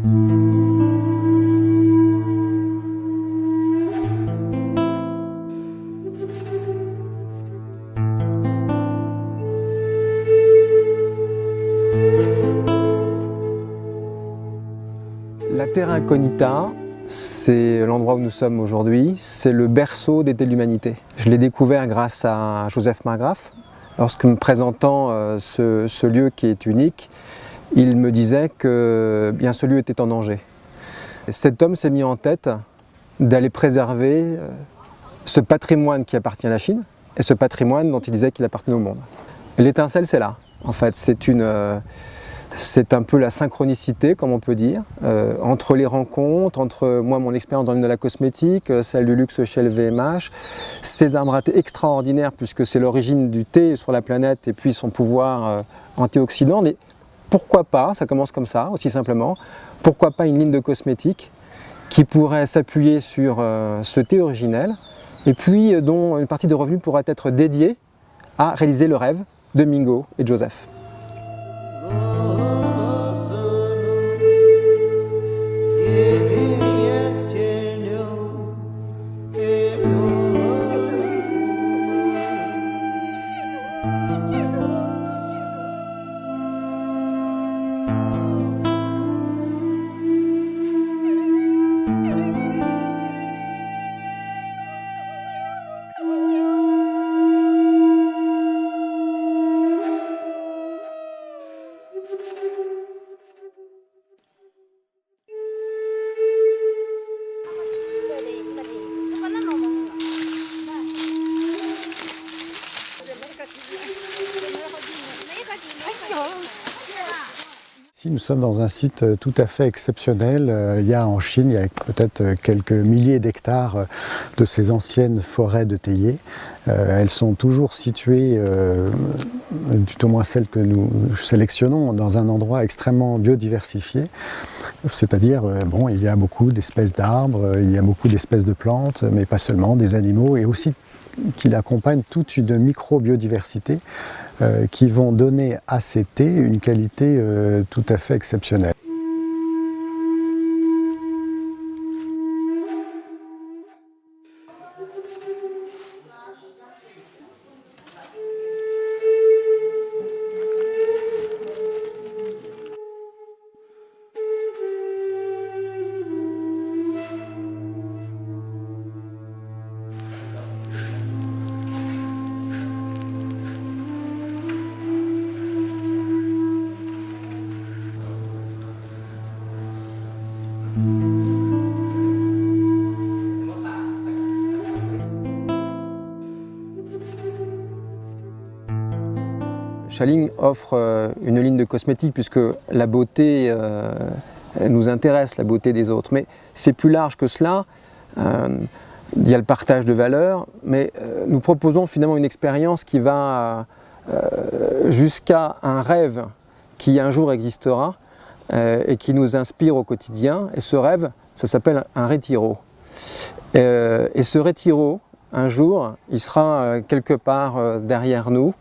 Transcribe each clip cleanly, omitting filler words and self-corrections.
La Terra Incognita, c'est l'endroit où nous sommes aujourd'hui, c'est le berceau des thés de l'humanité. Je l'ai découvert grâce à Joseph Marggraf. Lorsque me présentant ce lieu qui est unique, il me disait que bien, ce lieu était en danger. Cet homme s'est mis en tête d'aller préserver ce patrimoine qui appartient à la Chine et ce patrimoine dont il disait qu'il appartenait au monde. L'étincelle, c'est là. En fait, c'est un peu la synchronicité, comme on peut dire, entre les rencontres, entre moi, mon expérience dans le domaine de la cosmétique, celle du luxe chez LVMH, ces arbres à thé extraordinaires puisque c'est l'origine du thé sur la planète et puis son pouvoir antioxydant. Mais pourquoi pas, ça commence comme ça, aussi simplement, pourquoi pas une ligne de cosmétiques qui pourrait s'appuyer sur ce thé originel et puis dont une partie de revenus pourrait être dédiée à réaliser le rêve de Mingo et Joseph. Ici, nous sommes dans un site tout à fait exceptionnel. Il y a en Chine, il y a peut-être quelques milliers d'hectares de ces anciennes forêts de théiers. Elles sont toujours situées, tout au moins celles que nous sélectionnons, dans un endroit extrêmement biodiversifié. C'est-à-dire, bon, il y a beaucoup d'espèces d'arbres, il y a beaucoup d'espèces de plantes, mais pas seulement, des animaux, et aussi qu'il accompagne toute une micro-biodiversité qui vont donner à ces thés une qualité tout à fait exceptionnelle. Shaling offre une ligne de cosmétiques puisque la beauté nous intéresse, la beauté des autres. Mais c'est plus large que cela. Il y a le partage de valeurs, mais nous proposons finalement une expérience qui va jusqu'à un rêve qui un jour existera et qui nous inspire au quotidien. Et ce rêve, ça s'appelle un retiro. Et ce retiro, un jour, il sera quelque part derrière nous.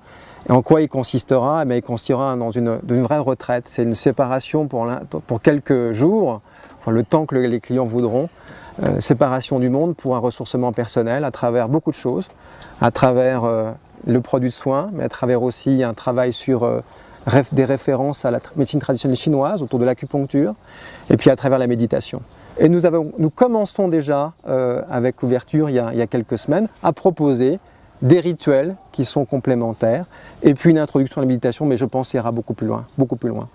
Et en quoi il consistera? Il consistera dans une vraie retraite. C'est une séparation pour quelques jours, enfin, le temps que les clients voudront, séparation du monde pour un ressourcement personnel à travers beaucoup de choses, à travers le produit de soin, mais à travers aussi un travail sur des références à la médecine traditionnelle chinoise autour de l'acupuncture, et puis à travers la méditation. Et nous commençons déjà, avec l'ouverture il y a quelques semaines, à proposer des rituels qui sont complémentaires, et puis une introduction à la méditation, mais je pense qu'il ira beaucoup plus loin, beaucoup plus loin.